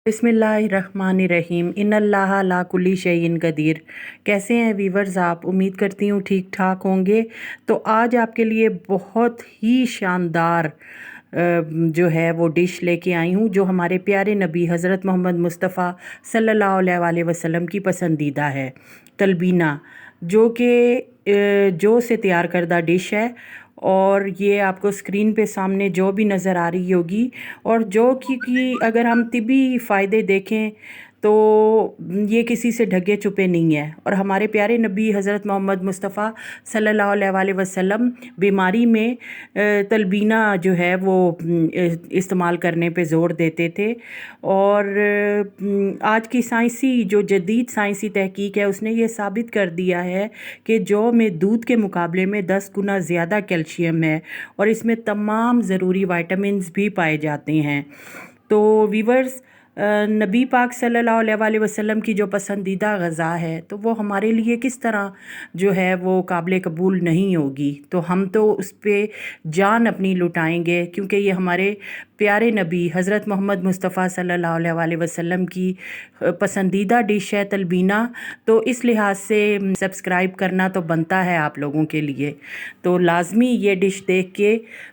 बिस्मिल्लाहिर्रहमानिर्रहीम इन्नल्लाह ला कुल्ली शैइन कदीर। कैसे हैं वीवर्स आप? उम्मीद करती हूँ ठीक ठाक होंगे। तो आज आपके लिए बहुत ही शानदार जो है वो डिश लेके आई हूँ जो हमारे प्यारे नबी हज़रत मोहम्मद मुस्तफ़ा सल्लल्लाहु अलैहि वसल्लम की पसंदीदा है, तलबीना, जो कि जौ से तैयार करदा डिश है। और ये आपको स्क्रीन पे सामने जौ भी नज़र आ रही होगी। और जौ की अगर हम तिबी फ़ायदे देखें तो ये किसी से ढके छुपे नहीं है। और हमारे प्यारे नबी हज़रत मोहम्मद मुस्तफ़ा सल्लल्लाहु अलैहि वसल्लम बीमारी में तलबीना जो है वो इस्तेमाल करने पे ज़ोर देते थे। और आज की साइंसी जो जदीद साइंसी तहकीक है उसने ये साबित कर दिया है कि जौ में दूध के मुकाबले में 10 गुना ज़्यादा कैल्शियम है और इसमें तमाम ज़रूरी विटामिन्स भी पाए जाते हैं। तो वीवर्स, नबी पाक सल्लल्लाहु अलैहि वसल्लम की जो पसंदीदा ग़ज़ा है तो वो हमारे लिए किस तरह जो है वो काबिल कबूल नहीं होगी। तो हम तो उस पर जान अपनी लुटाएंगे क्योंकि ये हमारे प्यारे नबी हज़रत मोहम्मद मुस्तफ़ा सल्लल्लाहु अलैहि वसल्लम की पसंदीदा डिश है तलबीना। तो इस लिहाज से सब्सक्राइब करना तो बनता है आप लोगों के लिए। तो लाज़मी ये डिश देख के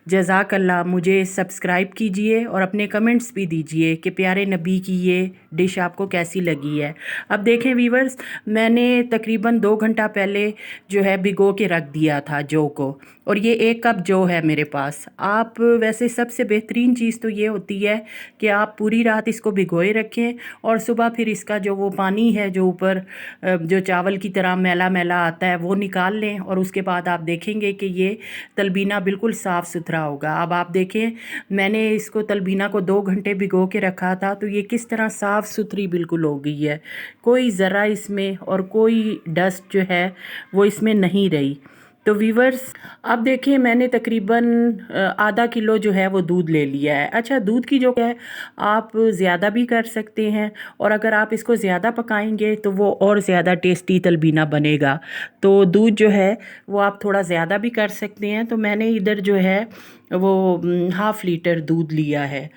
जज़ाकल्लाह मुझे सब्सक्राइब कीजिए और अपने कमेंट्स भी दीजिए कि प्यारे नबी की ये डिश आपको कैसी लगी है। अब देखें वीवर्स, मैंने तकरीबन 2 घंटा पहले जो है भिगो के रख दिया था जौ को, और ये 1 कप जौ है मेरे पास। आप वैसे सबसे बेहतरीन चीज़ तो ये होती है कि आप पूरी रात इसको भिगोए रखें और सुबह फिर इसका जो वो पानी है जो ऊपर जो चावल की तरह मैला मैला आता है वो निकाल लें, और उसके बाद आप देखेंगे कि ये तलबीना बिल्कुल साफ़ सुथरा होगा। अब आप देखें, मैंने इसको तलबीना को 2 घंटे भिगो के रखा था तो ये किस तरह साफ़ सुथरी बिल्कुल हो गई है। कोई ज़रा इसमें और कोई डस्ट जो है वो इसमें नहीं रही। तो वीवर्स, अब देखिए मैंने तकरीबन आधा किलो जो है वो दूध ले लिया है। अच्छा, दूध की जो है आप ज़्यादा भी कर सकते हैं, और अगर आप इसको ज़्यादा पकाएंगे तो वो और ज़्यादा टेस्टी तलबीना बनेगा। तो दूध जो है वो आप थोड़ा ज़्यादा भी कर सकते हैं। तो मैंने इधर जो है वो 1/2 लीटर दूध लिया है।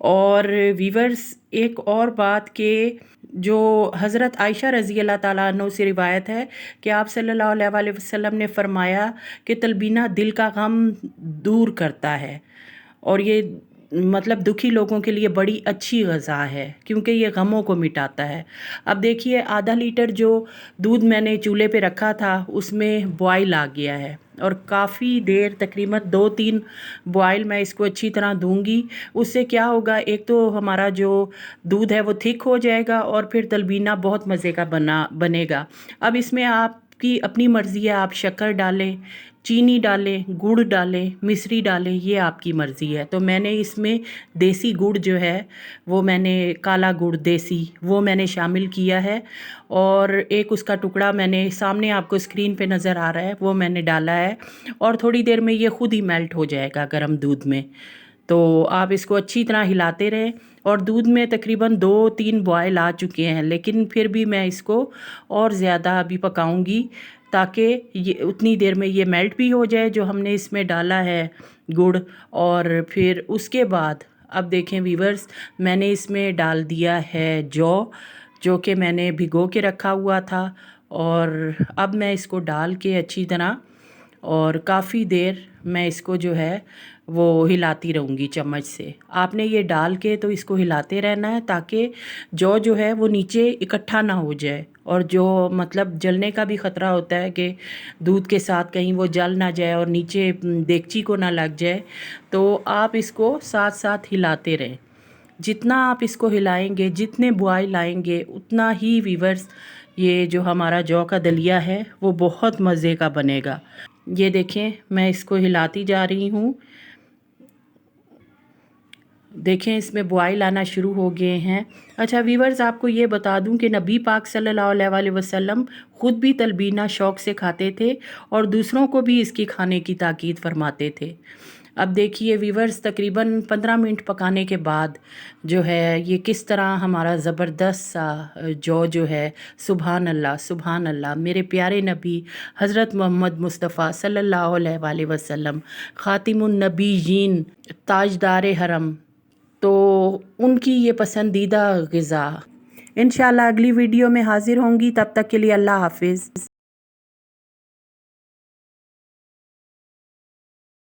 और वीवर्स, एक और बात के जो हज़रत आयशा रज़ी अल्लाह ताला अन्हा से रिवायत है कि आप सल्लल्लाहु अलैहि वसल्लम ने फ़रमाया कि तलबीना दिल का गम दूर करता है, और ये मतलब दुखी लोगों के लिए बड़ी अच्छी ग़ज़ा है क्योंकि ये गमों को मिटाता है। अब देखिए, आधा लीटर जो दूध मैंने चूल्हे पे रखा था उसमें बॉयल आ गया है, और काफ़ी देर तकरीबन 2-3 बॉयल मैं इसको अच्छी तरह दूंगी। उससे क्या होगा, एक तो हमारा जो दूध है वो थिक हो जाएगा और फिर तलबीना बहुत मज़े का बनेगा। अब इसमें आपकी अपनी मर्ज़ी है, आप शक्कर डालें, चीनी डालें, गुड़ डालें, मिश्री डालें, ये आपकी मर्ज़ी है। तो मैंने इसमें देसी गुड़ जो है वो मैंने काला गुड़ देसी वो मैंने शामिल किया है, और एक उसका टुकड़ा मैंने सामने आपको स्क्रीन पे नज़र आ रहा है वो मैंने डाला है। और थोड़ी देर में ये खुद ही मेल्ट हो जाएगा गर्म दूध में। तो आप इसको अच्छी तरह हिलाते रहें। और दूध में तकरीबन 2-3 बॉयल आ चुके हैं, लेकिन फिर भी मैं इसको और ज़्यादा अभी पकाऊंगी ताकि ये उतनी देर में ये मेल्ट भी हो जाए जो हमने इसमें डाला है गुड़। और फिर उसके बाद अब देखें वीवर्स, मैंने इसमें डाल दिया है जौ, जो कि मैंने भिगो के रखा हुआ था। और अब मैं इसको डाल के अच्छी तरह और काफ़ी देर मैं इसको जो है वो हिलाती रहूँगी चम्मच से। आपने ये डाल के तो इसको हिलाते रहना है ताकि जौ जो है वो नीचे इकट्ठा ना हो जाए, और जो मतलब जलने का भी ख़तरा होता है कि दूध के साथ कहीं वो जल ना जाए और नीचे देगची को ना लग जाए। तो आप इसको साथ साथ हिलाते रहें। जितना आप इसको हिलाएंगे, जितने बॉयल आएंगे, उतना ही वीवर्स ये जो हमारा जौ का दलिया है वो बहुत मज़े का बनेगा। ये देखें, मैं इसको हिलाती जा रही हूँ। देखें, इसमें बॉयल आना शुरू हो गए हैं। अच्छा वीवर्स, आपको ये बता दूं कि नबी पाक सल्लल्लाहु अलैहि वसल्लम ख़ुद भी तलबीना शौक़ से खाते थे और दूसरों को भी इसकी खाने की ताकीद फरमाते थे। अब देखिए वीवर्स, तकरीबन 15 मिनट पकाने के बाद जो है ये किस तरह हमारा ज़बरदस्त सा जौ जो है, सुभान अल्लाह सुभान अल्लाह, मेरे प्यारे नबी हज़रत मोहम्मद मुस्तफ़ा सल्लल्लाहु अलैहि वसल्लम ख़ातिमुन नबीयीन ताजदार हरम। तो उनकी ये पसंदीदा ग़िज़ा। इंशाल्लाह अगली वीडियो में हाज़िर होंगी, तब तक के लिए अल्लाह हाफ़िज़।